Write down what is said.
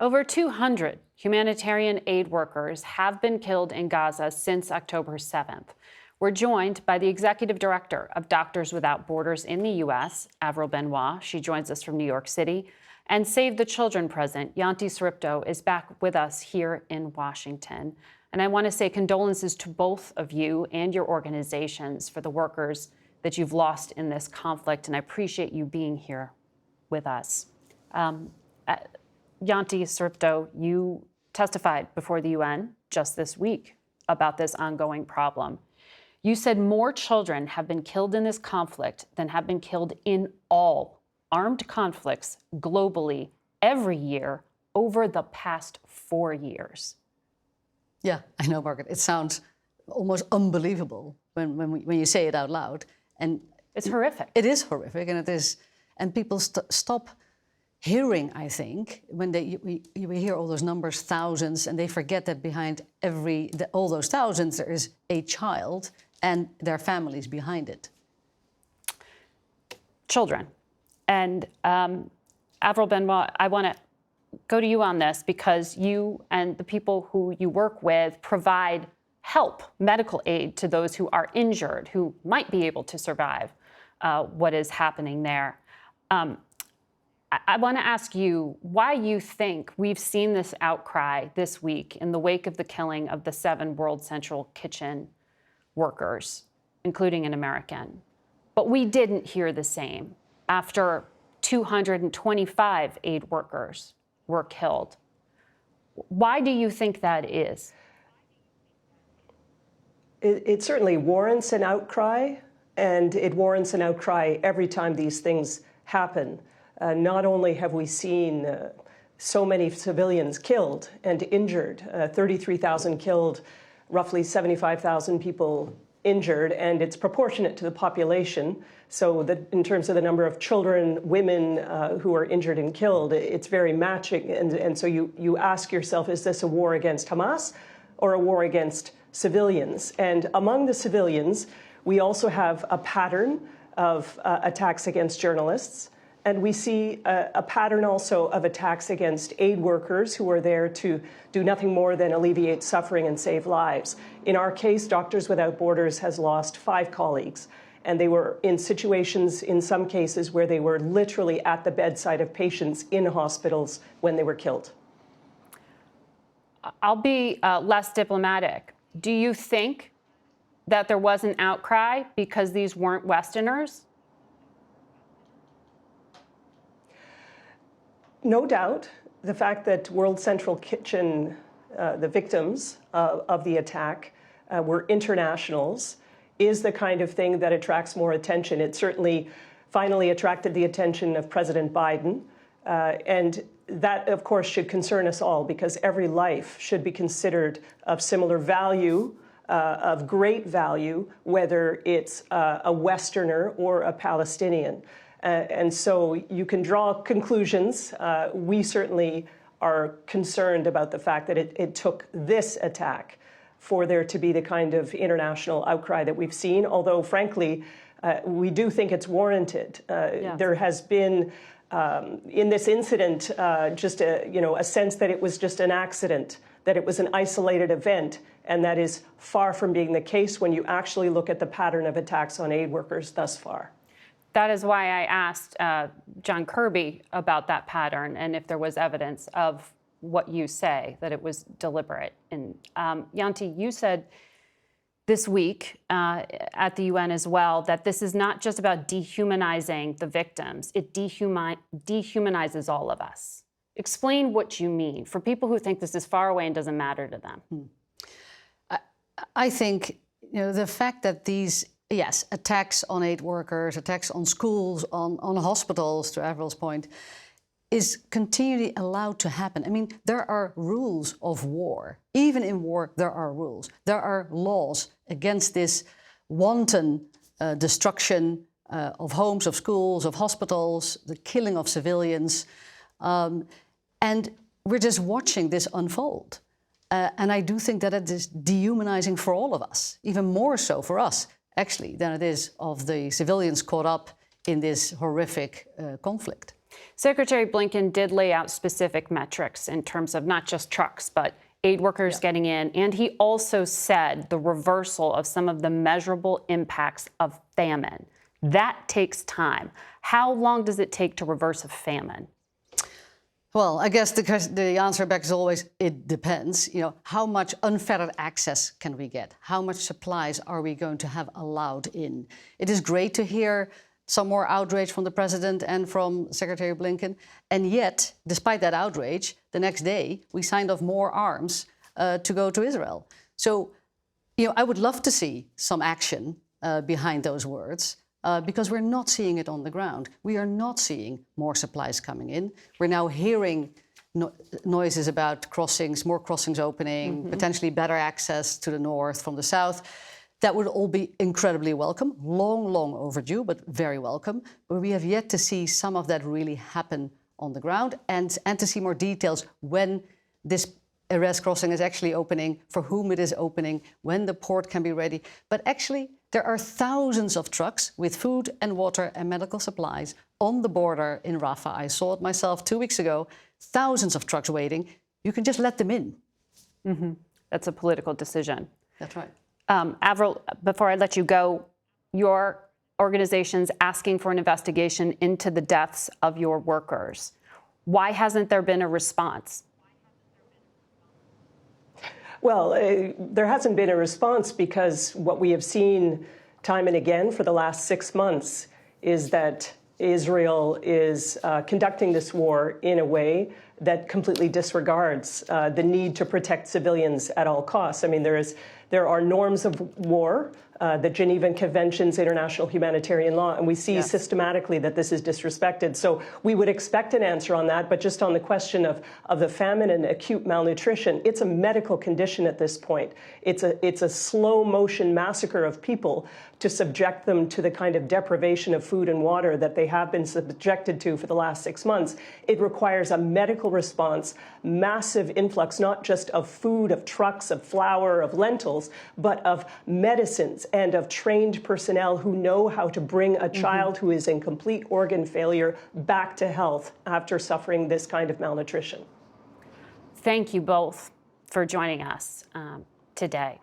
Over 200 humanitarian aid workers have been killed in Gaza since October 7th. We're joined by the executive director of Doctors Without Borders in the U.S., Avril Benoit. She joins us from New York City. And Save the Children president, Janti Soeripto, is back with us here in Washington. And I want to say condolences to both of you and your organizations for the workers that you've lost in this conflict. And I appreciate you being here with us. Janti Soeripto, you testified before the UN just this week about this ongoing problem. You said more children have been killed in this conflict than have been killed in all armed conflicts globally every year over the past 4 years. Yeah, I know, Margaret. It sounds almost unbelievable when you say it out loud. And it's horrific. It is horrific, and people stop hearing, I think, when we hear all those numbers, thousands, and they forget that behind all those thousands there is a child and their families behind it. Children. And Avril Benoit, I want to go to you on this because you and the people who you work with provide help, medical aid to those who are injured, who might be able to survive what is happening there. I want to ask you why you think we've seen this outcry this week in the wake of the killing of the 7 World Central Kitchen workers, including an American. But we didn't hear the same after 225 aid workers were killed. Why do you think that is? It certainly warrants an outcry, and it warrants an outcry every time these things happen. Not only have we seen so many civilians killed and injured, 33,000 killed, roughly 75,000 people injured, and it's proportionate to the population. So that in terms of the number of children, women who are injured and killed, it's very matching. And so you ask yourself, is this a war against Hamas or a war against civilians? And among the civilians, we also have a pattern of attacks against journalists. And we see a pattern also of attacks against aid workers who are there to do nothing more than alleviate suffering and save lives. In our case, Doctors Without Borders has lost 5 colleagues, and they were in situations, in some cases, where they were literally at the bedside of patients in hospitals when they were killed. I'll be less diplomatic. Do you think that there was an outcry because these weren't Westerners? No doubt. The fact that World Central Kitchen, the victims of the attack, were internationals is the kind of thing that attracts more attention. It certainly finally attracted the attention of President Biden. And that, of course, should concern us all because every life should be considered of similar value, of great value, whether it's a Westerner or a Palestinian. And so you can draw conclusions. We certainly are concerned about the fact that it took this attack for there to be the kind of international outcry that we've seen, although, frankly, we do think it's warranted. Yeah. There has been, in this incident, just a sense that it was just an accident, that it was an isolated event, and that is far from being the case when you actually look at the pattern of attacks on aid workers thus far. That is why I asked John Kirby about that pattern and if there was evidence of what you say, that it was deliberate. And Janti, you said this week at the UN as well that this is not just about dehumanizing the victims, it dehumanizes all of us. Explain what you mean for people who think this is far away and doesn't matter to them. I think the fact that these attacks on aid workers, attacks on schools, on hospitals, to Avril's point, is continually allowed to happen. I mean, there are rules of war. Even in war, there are rules. There are laws against this wanton destruction of homes, of schools, of hospitals, the killing of civilians. And we're just watching this unfold. And I do think that it is dehumanizing for all of us, even more so for us, actually, than it is of the civilians caught up in this horrific conflict. Secretary Blinken did lay out specific metrics in terms of not just trucks, but aid workers getting in. And he also said the reversal of some of the measurable impacts of famine. That takes time. How long does it take to reverse a famine? Well, I guess the answer back is always, it depends. How much unfettered access can we get? How much supplies are we going to have allowed in? It is great to hear some more outrage from the president and from Secretary Blinken. And yet, despite that outrage, the next day we signed off more arms to go to Israel. So, I would love to see some action behind those words. Because we're not seeing it on the ground. We are not seeing more supplies coming in. We're now hearing noises about crossings, more crossings opening, potentially better access to the north from the south. That would all be incredibly welcome, long, long overdue, but very welcome. But we have yet to see some of that really happen on the ground and to see more details when this Erez crossing is actually opening, for whom it is opening, when the port can be ready. But actually, there are thousands of trucks with food and water and medical supplies on the border in Rafah. I saw it myself 2 weeks ago. Thousands of trucks waiting. You can just let them in. That's a political decision. That's right. Avril, before I let you go, your organization's asking for an investigation into the deaths of your workers. Why hasn't there been a response? Well, there hasn't been a response because what we have seen time and again for the last 6 months is that Israel is conducting this war in a way that completely disregards the need to protect civilians at all costs. I mean, there are norms of war, the Geneva Conventions, international humanitarian law, and we see systematically that this is disrespected. So we would expect an answer on that, but just on the question of the famine and acute malnutrition, it's a medical condition at this point. It's a slow motion massacre of people to subject them to the kind of deprivation of food and water that they have been subjected to for the last 6 months. It requires a medical response, massive influx, not just of food, of trucks, of flour, of lentils, but of medicines and of trained personnel who know how to bring a child who is in complete organ failure back to health after suffering this kind of malnutrition. Thank you both for joining us today.